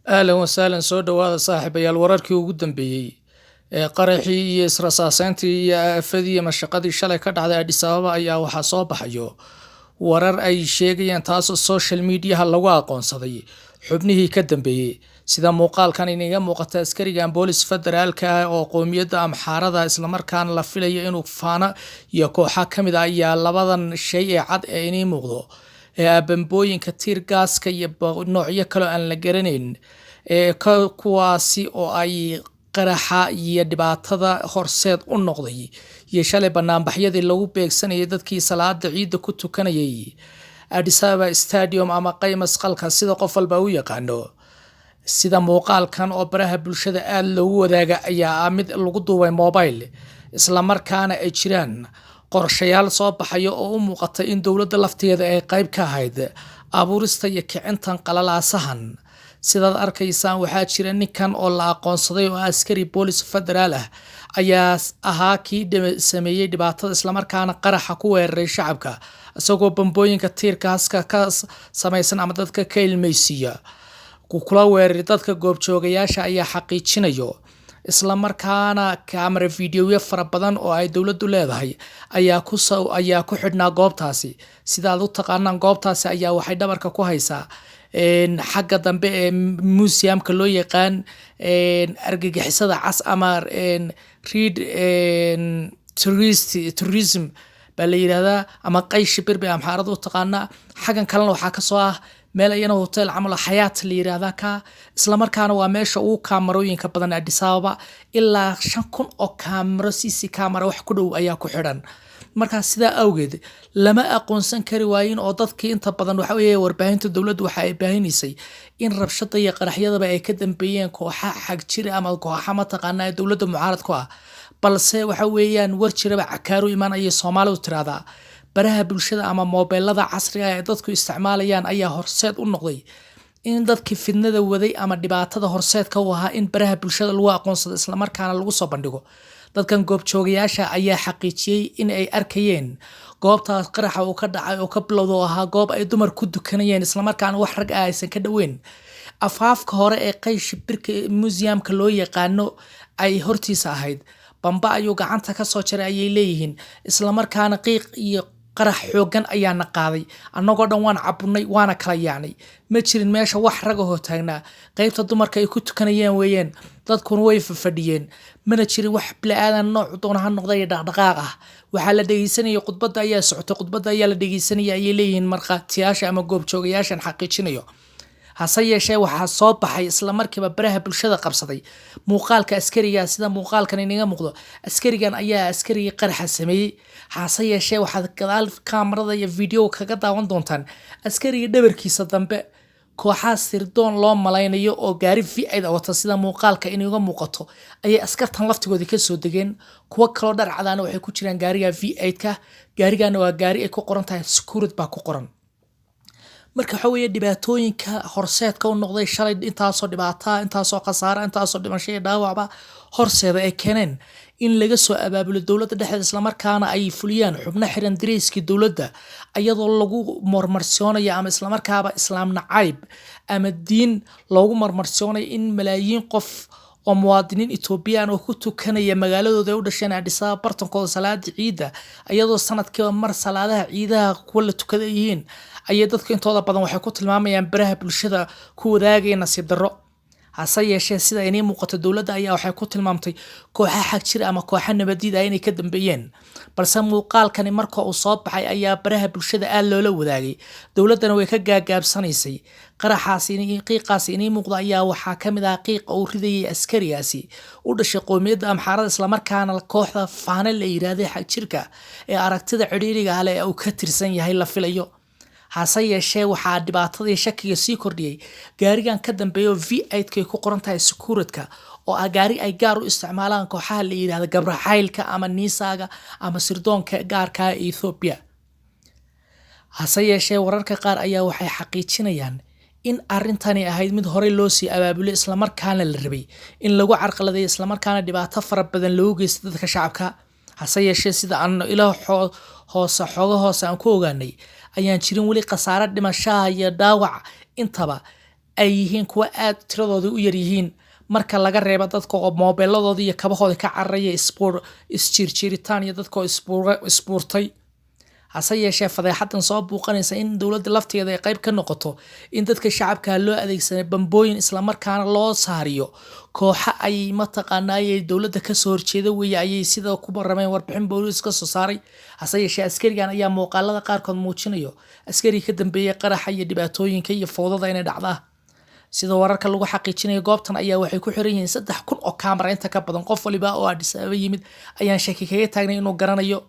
Ahlan wa sahlan soo dhawaada saaxiibayaal wararkii ugu dambeeyay ee qaraxii iyo israsaaseyntii iyo aafadii iyo mashaqadii shalay ka dhacday Addis Ababa ayaa waxaa soo baxayo warar ay sheegayaan taasoo social mediaha lagu aqoonsaday xubnihii ka dambeeyay sida muuqaalkan inaga muuqata askarigan boolis federaalka ah oo qoomiyadda Amxaarada isla markaana la filayo inuu faana iyo kooxa kamid ah ayaa labadan shay ee cad ee inay muuqdo bambooyinka tiir gaaska iyo noocyo kale aan la garanayn kuwaasi oo ay qaraxa iyo dhibaatada horseed u noqday iyo shalay banaanbaxyadii lagu beegsanayay dadkii salaada ciida ku tukanayay Addis Ababa Stadium ama qaymas qalka sida qof walba u yaqaano sida muuqaalkan oo baraha bulshada aad loogu wadaaga ayaa mid lagu duubay mobile isla markaana ay jiraan qorshayaal soo baxayo oo u muuqata in dawladda lafteeda ay qayb ka ahayd abuurista iyo kicintan qalalaasahan sidaad arkaysaan waxaa jira ninkan oo la aqoonsaday oo askari boolis federaal ah ayaa ahaa kii sameeyay dhibaatada isla markaana qaraxa ku weeraray shacabka isagoo bambooyinka tiirkaaska ka samaysan ama dadka ka ilmeysiiya kula weeraray dadka goobjoogayaasha ayaa xaqiijinayo isla markaana camera videoyo fara badan oo ay dawladdu leedahay ayaa ku xidhnaa goobtaasi sidaad u taqaanaan goobtaasi ayaa waxay dhabarka ku haysaa xagga dambe ee museumka loo yaqaan argagixisada cas ama read tourism baa la yiraahdaa ama qayshi birbi Amxaarada u taqaanaa xagan kalena waxaa ka soo ah meel ayana hotel camal Xayaat la yiraahdaa ka isla markaana waa meesha ugu kaamarooyinka badan Addis Ababa ilaa 5,000 oo kaamaro CC camera wax ku dhow ayaa ku xidhan marka sidaa awgeed lama aqoonsan kari waayin oo dadkii inta badan waxa weeye warbaahinta dawladdu waxa ay baahinisay in rabshada iyo qaraxyadaba ay ka dambeeyeen kooxa xag jir ama kooxa ma taqaanaa dawladda mucaarad ku ah balse waxa weeyaan war jiraba cakaaru imaanaya Soomaalidu tiraada baraha bulshada ama mobilada casriga ah ee dadku isticmaalayaan ayaa horseed u noqday in dadkii fidnada waday ama dhibaatada horseedka u ahaa in baraha bulshada lagu aqoonsado isla markaana lagu soo bandhigo dadkan goobjoogayaasha ayaa xaqiijiyay in ay arkayeen goobtaas qaraxa uu ka dhacay oo ka bilowdo ahaa goob ay dumar ku dukanayeen isla markaana wax rag ah aysan ka dhaweyn afaafka hore ee qayshi birka museumka loo yaqaano ay hortiisa ahayd bamba ayuu gacanta ka soo jaray ayay leeyihiin isla markaana qiiq iyo qarax xoogan ayaana qaaday annagoo dhan waan cabunay waana kala yaacnay ma jirin meesha wax rag ah oo taagnaa qaybta dumarka ay ku tukanayeen weeyeen dadkuna way fadhiyeen mana jirin wax bilaadan nooc doona ha noqday dhaqdhaqaaq ah waxaa la dhageysanayay khudbadda ayaa socotay khudbadda ayaa la dhageysanayay ayay leeyihiin markhaatiyaasha ama goobjoogayaashan xaqiijinayo hase yeeshee waxaa soo baxay isla markiiba baraha bulshada qabsaday muuqaalka askariga sida muuqaalkan inaga muuqdo askarigan ayaa askarigii qaraxa sameeyay hase yeeshee waxaad gadaal kaamarada iyo video kaga daawan doontaan askariga dhabarkiisa dambe kooxaha sirdoon loo malaynayo oo gaari V8 wata sida muuqaalka inaga muuqato ayay askartan laftigoodii ka soo degeen kuwa kale dhar cadaana waxay ku jiraan gaariga V8ka gaarigana waa gaari ay ku qoran tahay security baa ku qoran marka waxa weeye dhibaatooyinka horseedka u noqday shalay intaasoo dhibaataa intaasoo khasaara intaasoo dhimasho iyo dhaawacba horseeda ay keeneen in laga soo abaabulo dawladda dhexdeeda isla markaana ay fuliyaan xubno xiran dareyskii dawladda iyadoo lagu marmarsiyoonayo ama isla markaaba islaam nacayb ama diin loogu marmarsiyoonayo in malaayiin qof oo muwaadiniin Ethiopian oo ku tukanaya magaaladooda u dhasheen Addis Ababa bartankooda salaada ciida iyadoo sanadkiiba mar salaadaha ciidaha kuwa la tukadayeen ayay dadka intooda badan waxay ku tilmaamayaan baraha bulshada ku wadaagay nasiib darro hase yeeshee sida inay muuqato dawladda ayaa waxay ku tilmaamtay kooxa xag jir ama kooxa nabadiid ah inay ka dambeeyeen balse muuqaalkani marka uu soo baxay ayaa baraha bulshada aad loola wadaagay dawladdana way ka gaagaabsanaysay qaraxaasi qiiqaasi inay muuqdo ayaa waxaa kamid ah qiiq uu ridayay askarigaasi u dhashay qoomiyadda Amxaarada isla markaana kooxda faana la yiraahday xag jirka ee aragtida ciriiriga ah ee uu ka tirsan yahay la filayo hase yeeshee waxaa dhibaatadii shakiga sii kordhiyay gaarigan ka dambeeyo V8ka ku qoran tahay security oo gaari ay gaar u isticmaalaan kooxaha la yiraahdo gabraxaylka ama niisaaga ama sirdoonka gaarka ee Ethiopia hase yeeshee wararka qaar ayaa waxay xaqiijinayaan in arintani ahayd mid hore loo sii abaabulay isla markaana la rabay in lagu carqaladeeyo isla markaana dhibaato fara badan loo geysto dadka shacabka hase yeeshee sida aan ilaaho hoose aan ku ogaanay ayaan jirin wali khasaare dhimasho iyo dhaawac intaba ay yihiin kuwa aad tiradooda u yar yihiin marka laga reebo dadka oo moobiladooda iyo kabahooda ka cararaya isjiirjiiritaan iyo dadka oo isbuurtay hase yeeshee fadeexadan soo buuqanaysa in dowladda lafteeda ay qayb ka noqoto in dadka shacabka loo adeegsanay bambooyin isla markaana loo saariyo kooxa ay mataqaanaa dowladda ka soo horjeeda weeye ayay sida ku barameen warbixin booliis ka soo saaray hase yeeshee askarigan ayaa muuqaalada qaarkood muujinayo askari ka dambeeyay qaraxa iyo dhibaatooyinka iyo fowdada inay dhacdaa sida wararka lagu xaqiijinayo goobtan ayaa waxay ku xiran yihiin 3 kun oo kaamara inta ka badan qof waliba oo Addis Ababa yimid ayaan shaki kaga taagnay inuu garanayo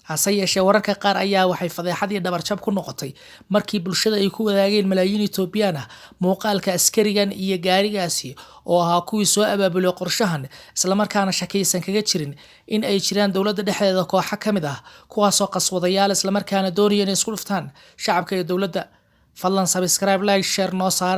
hase yeeshee wararka qaar ayaa waxay fadeexadii dhabarjab ku noqotay markii bulshada ay ku wadaageen malaayiin Ethiopian ah muuqaalka askarigan iyo gaarigaasi oo ahaa kuwii soo abaabulay qorshahan isla markaana shakiysan kaga jirin in ay jiraan dowladda dhexdeeda kooxo kamid ah kuwaas oo qaswadayaal isla markaana doonayeen isku dhuftaan shacabka iyo dowladda fadlan subscribe like share noo saara